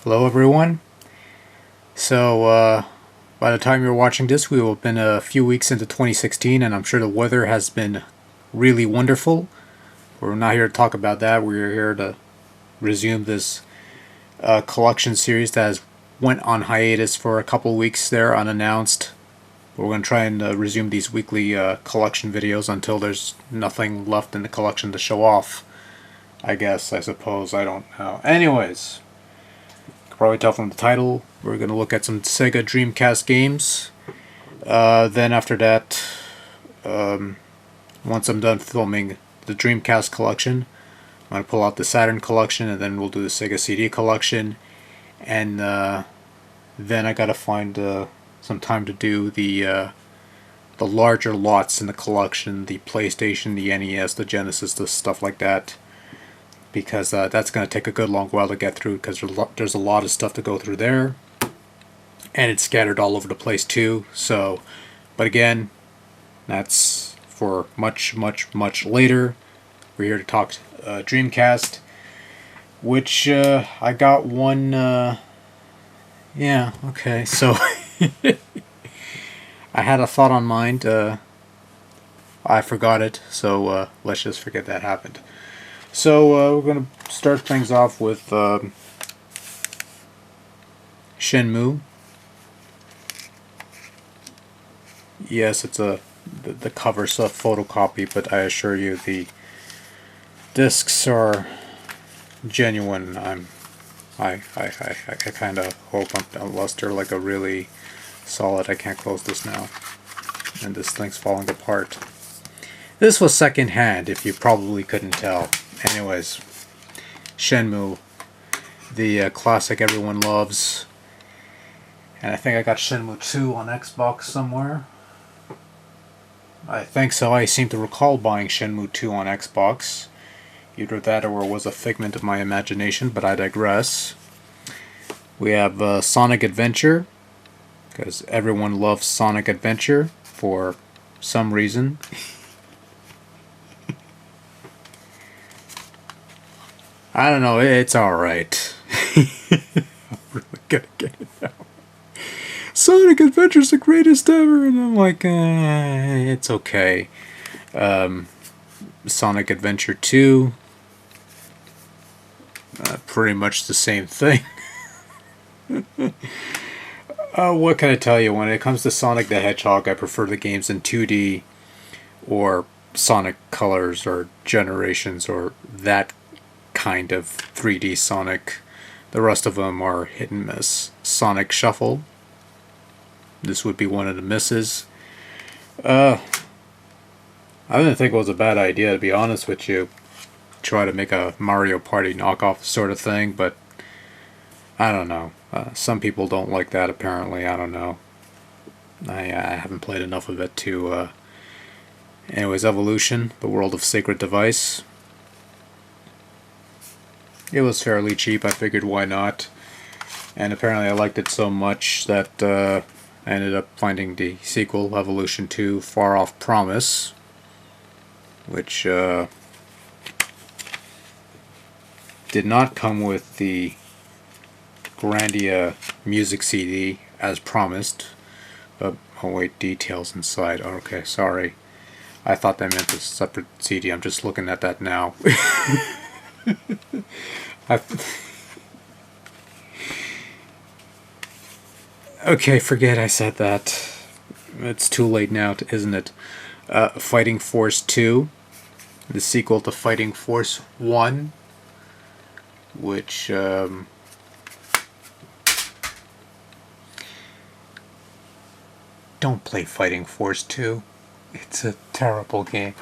Hello everyone. By the time you're watching this, we will have been a few weeks into 2016, and I'm sure the weather has been really wonderful. We're not here to talk about that. We're here to resume this collection series that has went on hiatus for a couple weeks there, unannounced. We're going to try and resume these weekly collection videos until there's nothing left in the collection to show off. I suppose. I don't know. Anyways, you can probably tell from the title, we're going to look at some Sega Dreamcast games. Then after that, once I'm done filming the Dreamcast collection, I'm going to pull out the Saturn collection, and then we'll do the Sega CD collection. And then I got to find some time to do the larger lots in the collection, the PlayStation, the NES, the Genesis, the stuff like that, because that's going to take a good long while to get through, because there's a lot of stuff to go through there, and it's scattered all over the place too. So, but again, that's for much later. We're here to talk Dreamcast, which I got one. Yeah, okay, so I had a thought on mind. I forgot it, so let's just forget that happened. So we're going to start things off with Shenmue. Yes, it's the cover's a photocopy, but I assure you the discs are genuine. I kind of hope, unless they're like a really solid. I can't close this now, and this thing's falling apart. This was secondhand, if you probably couldn't tell. Anyways, Shenmue, the classic everyone loves, and I think I got Shenmue 2 on Xbox somewhere. I think so. I seem to recall buying Shenmue 2 on Xbox. Either that or it was a figment of my imagination, but I digress. We have Sonic Adventure, because everyone loves Sonic Adventure for some reason. I don't know, it's alright. I'm really gonna get it now. Sonic Adventure's the greatest ever, and I'm like, it's okay. Sonic Adventure 2, pretty much the same thing. What can I tell you? When it comes to Sonic the Hedgehog, I prefer the games in 2D or Sonic Colors or Generations or that kind of 3D Sonic. The rest of them are hit and miss. Sonic Shuffle, this would be one of the misses. I didn't think it was a bad idea, to be honest with you. Try to make a Mario Party knockoff sort of thing, but I don't know. Some people don't like that, apparently. I don't know. I haven't played enough of it to... Anyways, Evolution, the World of Sacred Device. It was fairly cheap. I figured, why not? And apparently I liked it so much that I ended up finding the sequel, Evolution 2, Far Off Promise, which did not come with the Grandia music CD as promised. But, oh wait, details inside. Oh, okay, sorry. I thought that meant a separate CD. I'm just looking at that now. Okay, forget I said that. It's too late now, isn't it? Fighting Force 2, the sequel to Fighting Force 1, which don't play Fighting Force 2. It's a terrible game.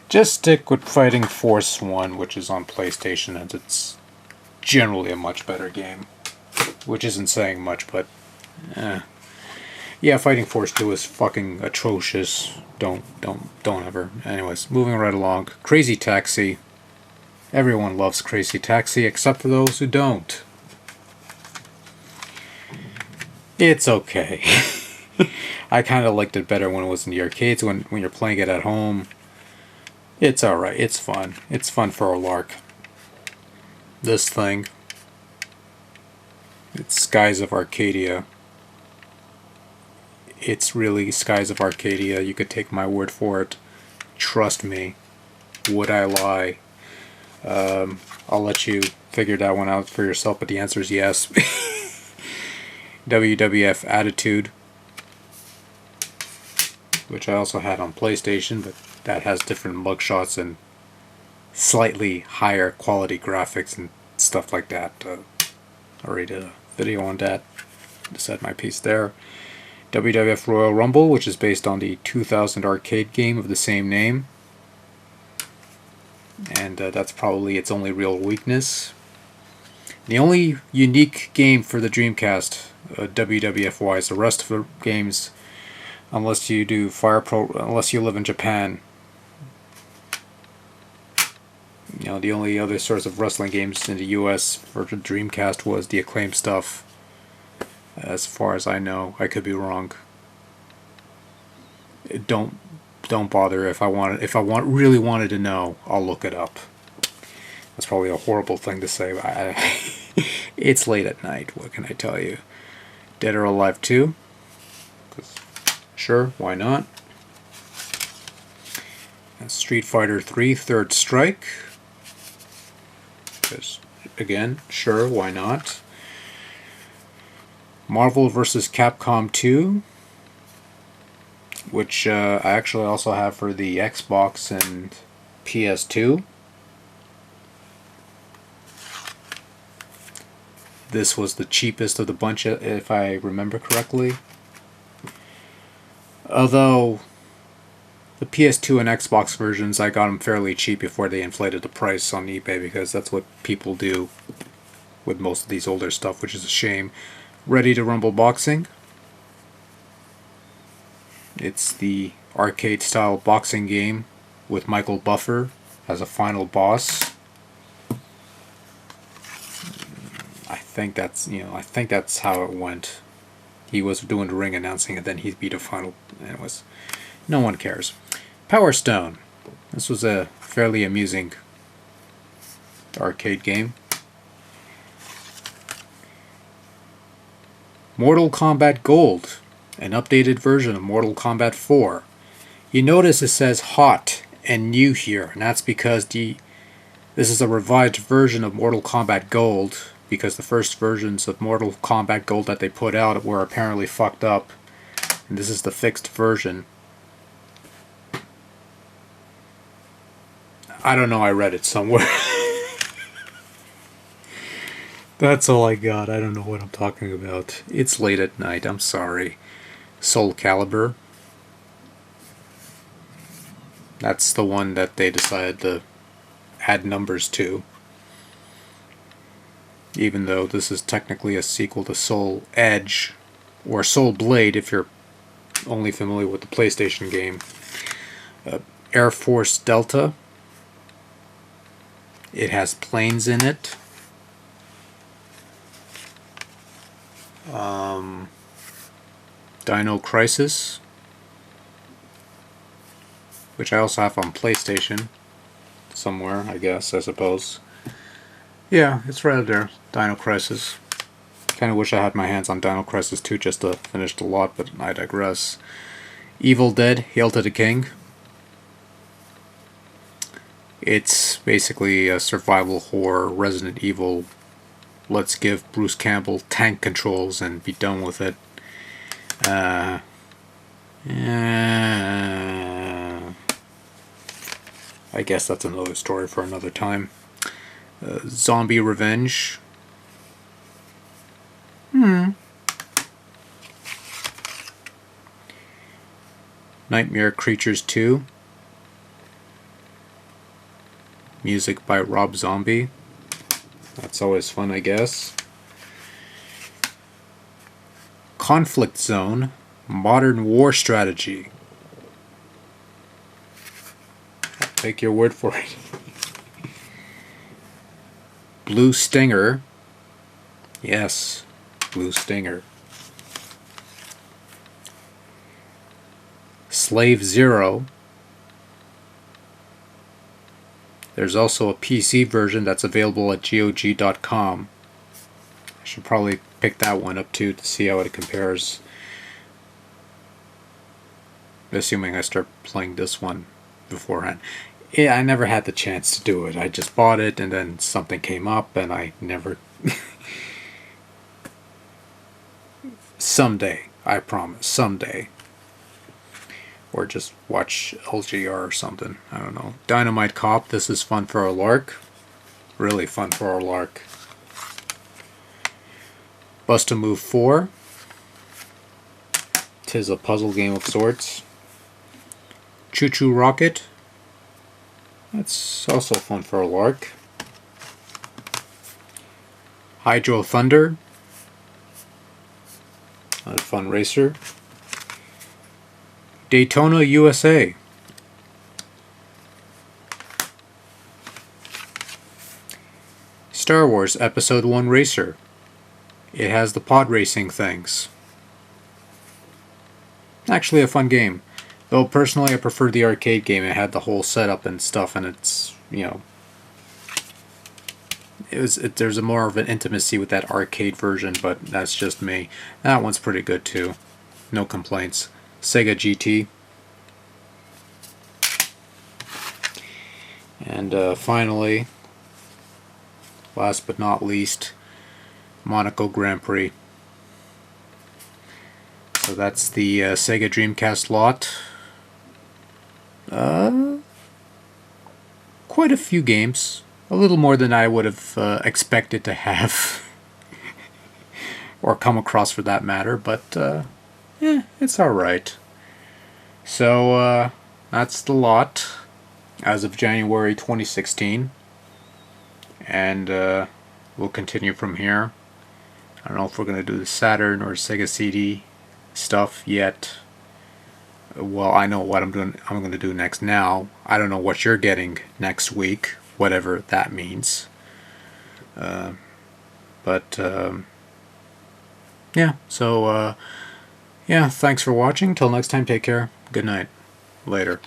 Just stick with Fighting Force 1, which is on PlayStation, and it's generally a much better game. Which isn't saying much, but... Yeah, Fighting Force 2 is fucking atrocious. Don't ever. Anyways, moving right along. Crazy Taxi. Everyone loves Crazy Taxi, except for those who don't. It's okay. I kind of liked it better when it was in the arcades. When you're playing it at home, it's alright. It's fun. It's fun for a lark. This thing. It's Skies of Arcadia. It's really Skies of Arcadia. You could take my word for it. Trust me. Would I lie? I'll let you figure that one out for yourself, but the answer is yes. WWF Attitude, which I also had on PlayStation, but that has different mugshots and slightly higher quality graphics and stuff like that. I already did a video on that. Just had my piece there. WWF Royal Rumble, which is based on the 2000 arcade game of the same name. And that's probably its only real weakness. The only unique game for the Dreamcast, WWF-wise, the rest of the games, unless you do unless you live in Japan, you know, the only other sorts of wrestling games in the US for the Dreamcast was the Acclaim stuff. As far as I know, I could be wrong. Don't bother. If I really wanted to know, I'll look it up. That's probably a horrible thing to say. It's late at night. What can I tell you? Dead or Alive 2. Sure, why not? And Street Fighter 3 Third Strike. Because, again, sure, why not? Marvel vs. Capcom 2, which I actually also have for the Xbox and PS2. This was the cheapest of the bunch, if I remember correctly. Although the PS2 and Xbox versions, I got them fairly cheap before they inflated the price on eBay, because that's what people do with most of these older stuff, which is a shame. Ready to Rumble Boxing. It's the arcade style boxing game with Michael Buffer as a final boss. I think that's how it went. He was doing the ring announcing, and then he beat a final, and it was, no one cares. Power Stone. This was a fairly amusing arcade game. Mortal Kombat Gold, an updated version of Mortal Kombat 4. You notice it says hot and new here, and that's because this is a revised version of Mortal Kombat Gold, because the first versions of Mortal Kombat Gold that they put out were apparently fucked up, and this is the fixed version. I don't know, I read it somewhere. That's all I got. I don't know what I'm talking about. It's late at night. I'm sorry. Soul Calibur. That's the one that they decided to add numbers to. Even though this is technically a sequel to Soul Edge, or Soul Blade if you're only familiar with the PlayStation game. Air Force Delta. It has planes in it. Dino Crisis, which I also have on PlayStation somewhere, I suppose. Yeah, it's right there. Dino Crisis. Kind of wish I had my hands on Dino Crisis 2 just to finish the lot, but I digress. Evil Dead, Hail to the King. It's basically a survival horror, Resident Evil. Let's give Bruce Campbell tank controls and be done with it. I guess that's another story for another time. Zombie Revenge. Nightmare Creatures 2. Music by Rob Zombie. That's always fun, I guess. Conflict Zone, Modern War Strategy. I'll take your word for it. Blue Stinger. Yes, Blue Stinger. Slave Zero. There's also a PC version that's available at GOG.com. I should probably pick that one up too to see how it compares. Assuming I start playing this one beforehand. Yeah, I never had the chance to do it. I just bought it and then something came up and I never... Someday, I promise, someday. Or just watch LGR or something. I don't know. Dynamite Cop, this is fun for a lark. Really fun for a lark. Bust-A-Move 4. 'Tis a puzzle game of sorts. Choo Choo Rocket. That's also fun for a lark. Hydro Thunder. A fun racer. Daytona USA. Star Wars Episode 1 Racer. It has the pod racing things. Actually a fun game. Though personally I prefer the arcade game. It had the whole setup and stuff, and it's, you know, there's a more of an intimacy with that arcade version, but that's just me. That one's pretty good too. No complaints. Sega GT. And finally, last but not least, Monaco Grand Prix. So that's the Sega Dreamcast lot. Quite a few games. A little more than I would have expected to have. Or come across for that matter, but it's alright. So that's the lot as of January 2016. And we'll continue from here. I don't know if we're going to do the Saturn or Sega CD stuff yet. Well, I know what I'm going to do next now. I don't know what you're getting next week, whatever that means. Yeah, so yeah, thanks for watching. Till next time, take care. Good night. Later.